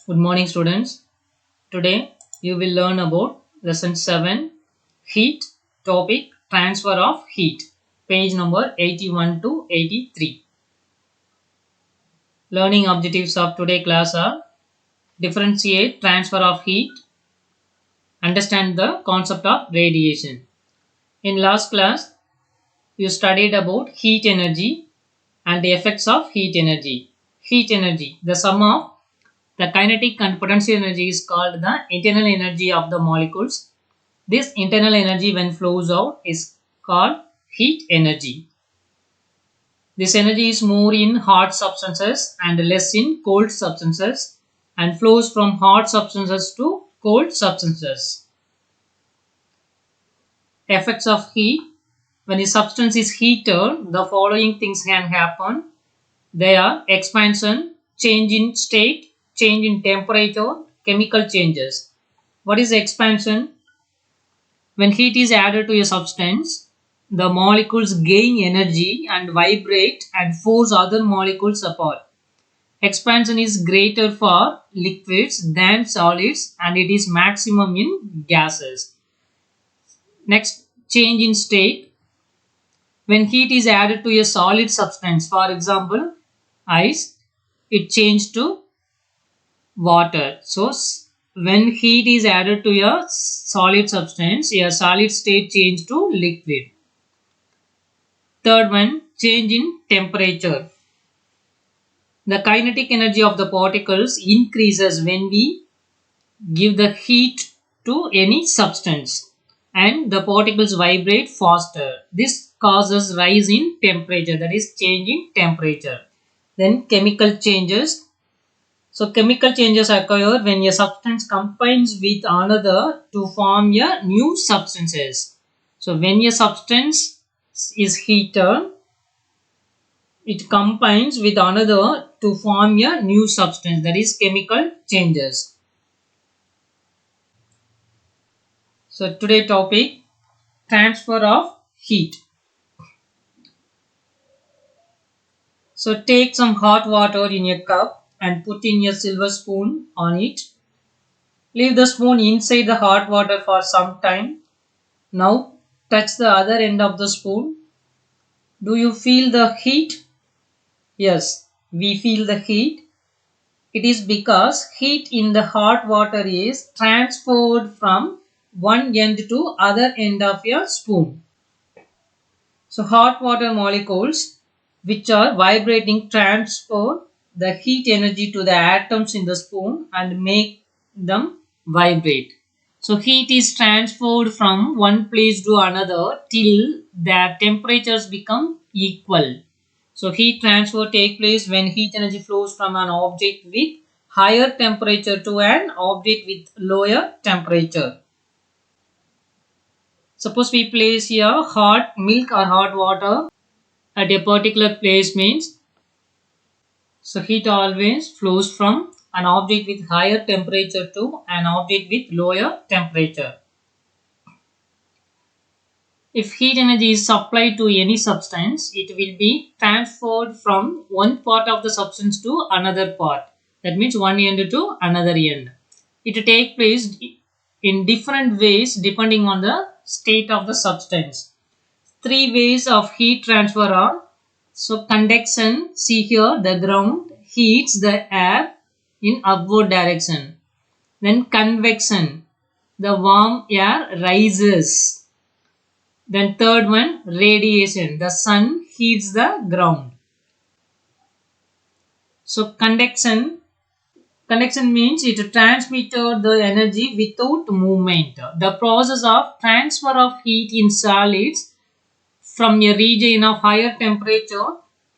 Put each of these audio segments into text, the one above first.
Good morning, students. Today you will learn about lesson 7 heat topic transfer of heat, page number 81 to 83. Learning objectives of today class are differentiate transfer of heat, understand the concept of radiation. In last class, you studied about heat energy and the effects of heat energy. Heat energy, the sum of the kinetic and potential energy is called the internal energy of the molecules. This internal energy when flows out is called heat energy. This energy is more in hot substances and less in cold substances and flows from hot substances to cold substances. Effects of heat. When a substance is heated, the following things can happen. They are expansion, change in state, change in temperature, chemical changes. What is expansion? When heat is added to a substance, the molecules gain energy and vibrate and force other molecules apart. Expansion is greater for liquids than solids and it is maximum in gases. Next, change in state. When heat is added to a solid substance, for example, ice, it changes to water. So, when heat is added to a solid substance, a solid state change to liquid. Third one, change in temperature. The kinetic energy of the particles increases when we give the heat to any substance and the particles vibrate faster. This causes rise in temperature, that is change in temperature. Then chemical changes. So chemical changes occur when a substance combines with another to form a new substances. So when a substance is heated, it combines with another to form a new substance, that is chemical changes. So today topic transfer of heat. So take some hot water in a cup and put in a silver spoon on it. Leave the spoon inside the hot water for some time. Now touch the other end of the spoon. Do you feel the heat? Yes, we feel the heat. It is because heat in the hot water is transferred from one end to other end of your spoon. So hot water molecules which are vibrating transfer the heat energy to the atoms in the spoon and make them vibrate. So heat is transferred from one place to another till their temperatures become equal. So heat transfer takes place when heat energy flows from an object with higher temperature to an object with lower temperature. Suppose we place here hot milk or hot water at a particular place means, so heat always flows from an object with higher temperature to an object with lower temperature. If heat energy is supplied to any substance, it will be transferred from one part of the substance to another part. That means one end to another end. It takes place in different ways depending on the state of the substance. Three ways of heat transfer are, so conduction, see here the ground heats the air in upward direction. Then convection, the warm air rises. Then third one, radiation, the sun heats the ground. So conduction means it transmitted the energy without movement. The process of transfer of heat in solids from a region of higher temperature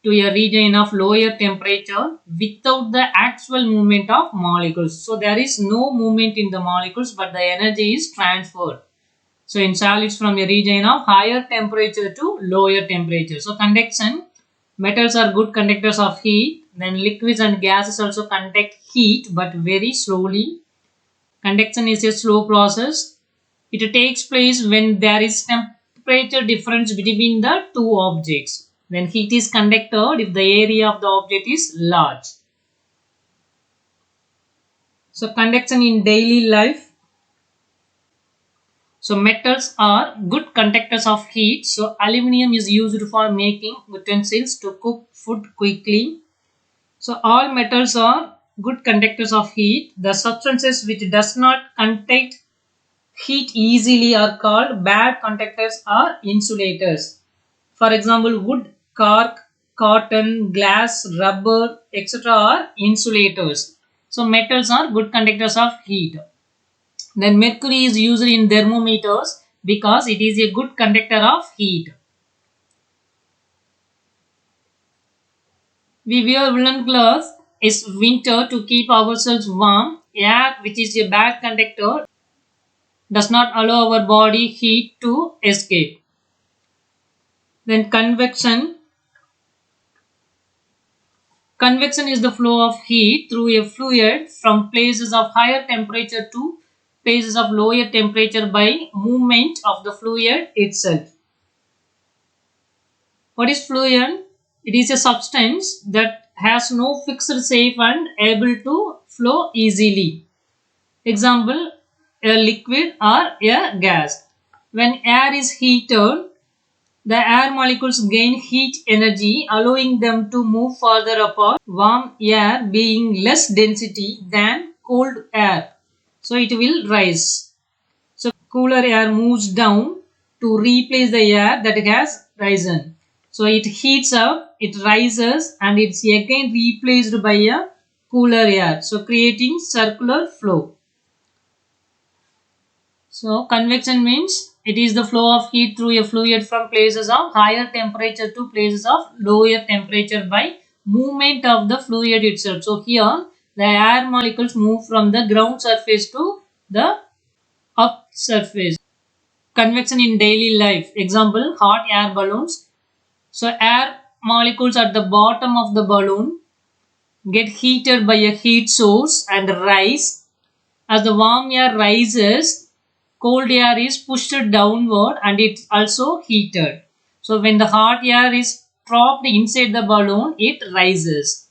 to a region of lower temperature without the actual movement of molecules. So there is no movement in the molecules but the energy is transferred. So in solids from a region of higher temperature to lower temperature. So conduction, metals are good conductors of heat. Then liquids and gases also conduct heat but very slowly. Conduction is a slow process. It takes place when there is temperature difference between the two objects. When heat is conducted if the area of the object is large. So conduction in daily life. So metals are good conductors of heat. So aluminum is used for making utensils to cook food quickly. So all metals are good conductors of heat. The substances which does not conduct heat easily are called bad conductors or insulators. For example, wood, cork, cotton, glass, rubber, etc. are insulators. So metals are good conductors of heat. Then mercury is used in thermometers because it is a good conductor of heat. We wear woolen clothes is winter to keep ourselves warm. Air, which is a bad conductor, does not allow our body heat to escape. Then convection. Convection is the flow of heat through a fluid from places of higher temperature to places of lower temperature by movement of the fluid itself. What is fluid? It is a substance that has no fixed shape and able to flow easily. Example, a liquid or a gas. When air is heated, the air molecules gain heat energy, allowing them to move further apart, warm air being less density than cold air. So it will rise. So cooler air moves down to replace the air that has risen. So it heats up, it rises, and it's again replaced by a cooler air. So creating circular flow. So convection means it is the flow of heat through a fluid from places of higher temperature to places of lower temperature by movement of the fluid itself. So here the air molecules move from the ground surface to the up surface. Convection in daily life. Example, hot air balloons. So air molecules at the bottom of the balloon get heated by a heat source and rise. As the warm air rises, cold air is pushed downward and it's also heated. So when the hot air is trapped inside the balloon, it rises.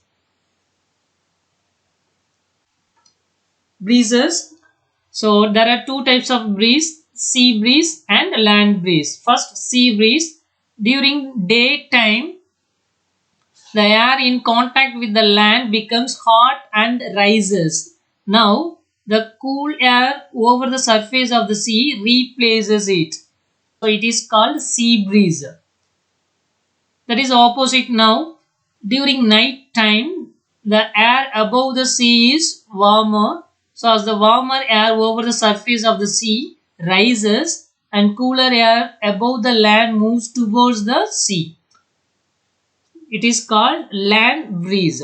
Breezes. So there are two types of breeze, sea breeze and land breeze. First, sea breeze. During daytime, the air in contact with the land becomes hot and rises. Now, the cool air over the surface of the sea replaces it. So it is called sea breeze. That is opposite now. During night time, the air above the sea is warmer. So as the warmer air over the surface of the sea rises and cooler air above the land moves towards the sea. It is called land breeze.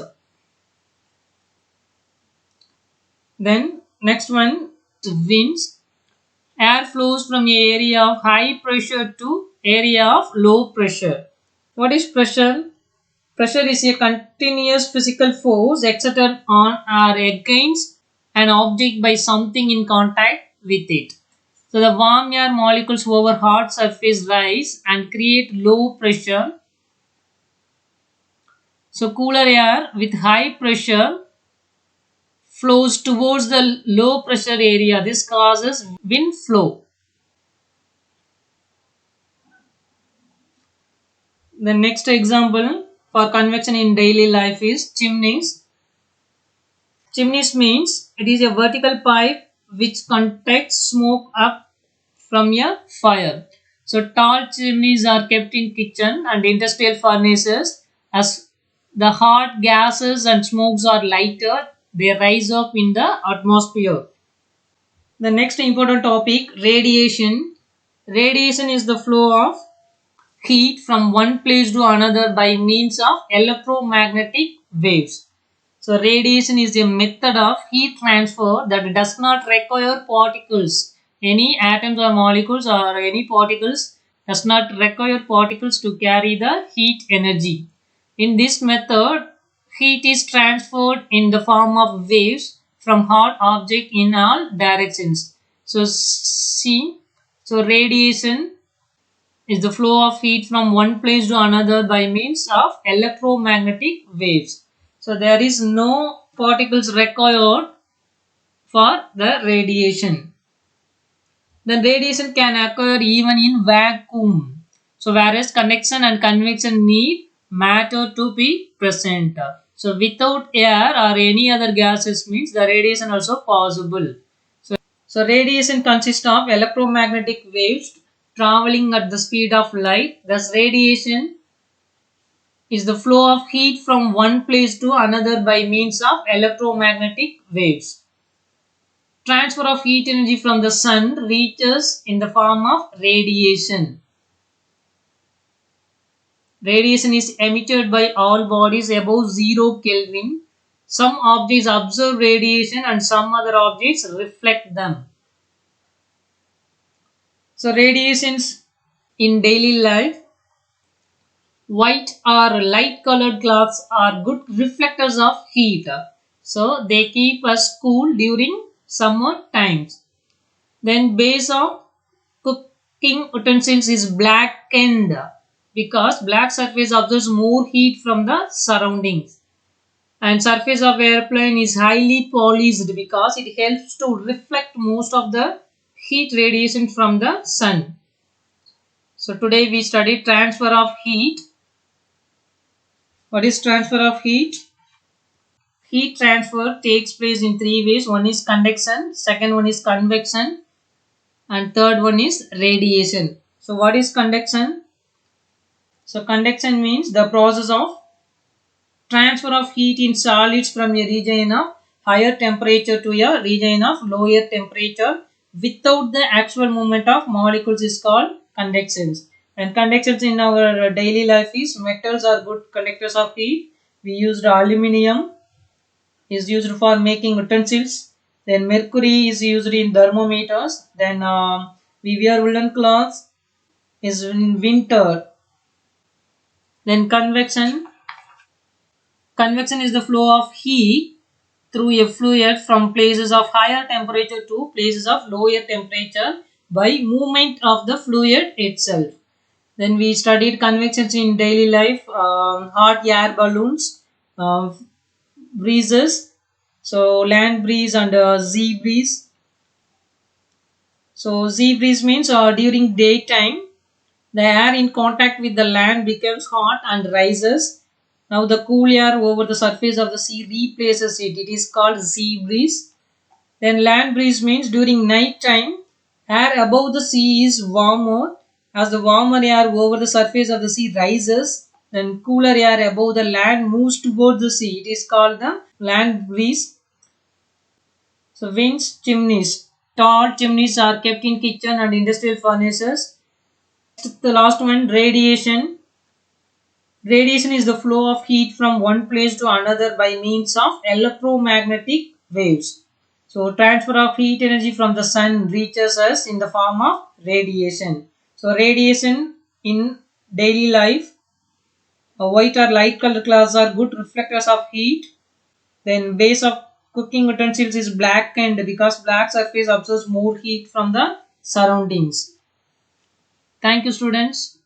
Then next one, winds. Air flows from an area of high pressure to area of low pressure. What is pressure? Pressure is a continuous physical force exerted on or against an object by something in contact with it. So the warm air molecules over hot surface rise and create low pressure. So cooler air with high pressure flows towards the low pressure area. This causes wind flow. The next example for convection in daily life is chimneys. Chimneys means it is a vertical pipe which conducts smoke up from a fire. So tall chimneys are kept in kitchen and industrial furnaces. As the hot gases and smokes are lighter, they rise up in the atmosphere. The next important topic, radiation. Radiation is the flow of heat from one place to another by means of electromagnetic waves. So radiation is a method of heat transfer that does not require particles. Any atoms or molecules or any particles does not require particles to carry the heat energy. In this method, heat is transferred in the form of waves from hot object in all directions. So see, so radiation is the flow of heat from one place to another by means of electromagnetic waves. So there is no particles required for the radiation. Then radiation can occur even in vacuum. So whereas convection and convection need matter to be present. So without air or any other gases means the radiation also possible. So radiation consists of electromagnetic waves traveling at the speed of light. Thus radiation is the flow of heat from one place to another by means of electromagnetic waves. Transfer of heat energy from the sun reaches in the form of radiation. Radiation is emitted by all bodies above 0 Kelvin. Some objects absorb radiation and some other objects reflect them. So radiations in daily life, white or light colored cloths are good reflectors of heat. So they keep us cool during summer times. Then base of cooking utensils is blackened because black surface absorbs more heat from the surroundings. And surface of airplane is highly polished because it helps to reflect most of the heat radiation from the sun. So today we studied transfer of heat. What is transfer of heat? Heat transfer takes place in three ways. One is conduction, second one is convection, and third one is radiation. So what is conduction? So conduction means the process of transfer of heat in solids from a region of higher temperature to a region of lower temperature without the actual movement of molecules is called conductions. And conductions in our daily life is metals are good conductors of heat. We used aluminium is used for making utensils. Then mercury is used in thermometers. Then we wear woolen cloths is in winter. Then convection. Convection is the flow of heat through a fluid from places of higher temperature to places of lower temperature by movement of the fluid itself. Then we studied convections in daily life, hot air balloons, breezes, so land breeze and sea breeze. So sea breeze means during daytime the air in contact with the land becomes hot and rises. Now the cool air over the surface of the sea replaces it. It is called sea breeze. Then land breeze means during night time air above the sea is warmer. As the warmer air over the surface of the sea rises, then cooler air above the land moves towards the sea. It is called the land breeze. So winds, chimneys. Tall chimneys are kept in kitchen and industrial furnaces. The last one, radiation. Radiation is the flow of heat from one place to another by means of electromagnetic waves. So transfer of heat energy from the sun reaches us in the form of radiation. So radiation in daily life, white or light colored cloths are good reflectors of heat. Then base of cooking utensils is blackened because black surface absorbs more heat from the surroundings. Thank you, students.